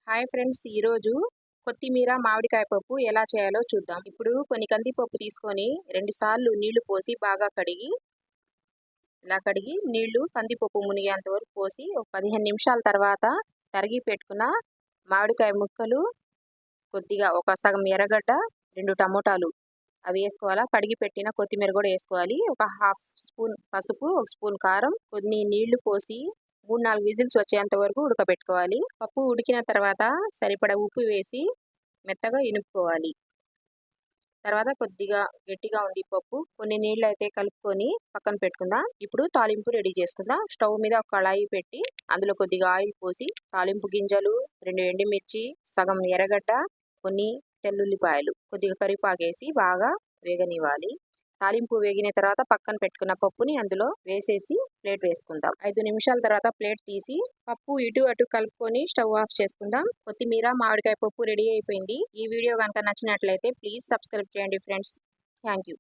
Hi friends, ఈరోజు కొత్తిమీర మామిడికాయ పప్పు ఎలా చేయాలో చూద్దాం. ఇప్పుడు కొన్ని కందిపప్పు తీసుకొని 2 సార్లు నీళ్లు పోసి బాగా కడిగి నీళ్లు కందిపప్పు మునిగేంత వరకు పోసి ఒక 15 నిమిషాల తర్వాత తరిగి పెట్టుకున్న మామిడికాయ ముక్కలు, కొద్దిగా ఒక సగం ఎర్రగడ్డ, 2 టమోటాలు అవి వేసుకోవాలా. కడిగి పెట్టిన కొత్తిమీర కూడా వేసుకోవాలి. ఒక హాఫ్ స్పూన్ పసుపు, ఒక స్పూన్ కారం, కొన్ని నీళ్లు పోసి 3-4 విజిల్స్ వచ్చేంత వరకు ఉడకబెట్టుకోవాలి. పప్పు ఉడికిన తర్వాత సరిపడా ఉప్పు వేసి మెత్తగా ఇనుపుకోవాలి. తర్వాత కొద్దిగా గట్టిగా ఉంది పప్పు, కొన్ని నీళ్ళు అయితే కలుపుకొని పక్కన పెట్టుకుందాం. ఇప్పుడు తాలింపు రెడీ చేసుకుందాం. స్టవ్ మీద ఒక కళాయి పెట్టి అందులో కొద్దిగా ఆయిల్ పోసి తాలింపు గింజలు, 2 ఎండుమిర్చి, సగం ఎర్రగడ్డ, కొన్ని తెల్లుల్లిపాయలు, కొద్దిగా కరివేపాకేసి బాగా వేగనివ్వాలి. తాలింపు వేగిన తర్వాత పక్కన పెట్టుకున్న పప్పుని అందులో వేసేసి ప్లేట్ వేసుకుందాం. 5 నిమిషాల తర్వాత ప్లేట్ తీసి పప్పు ఇటు అటు కలుపుకొని స్టవ్ ఆఫ్ చేసుకుందాం. కొత్తిమీర మామిడికాయ పప్పు రెడీ అయిపోయింది. ఈ వీడియో కనుక నచ్చినట్లయితే ప్లీజ్ సబ్స్క్రైబ్ చేయండి ఫ్రెండ్స్. Thank you.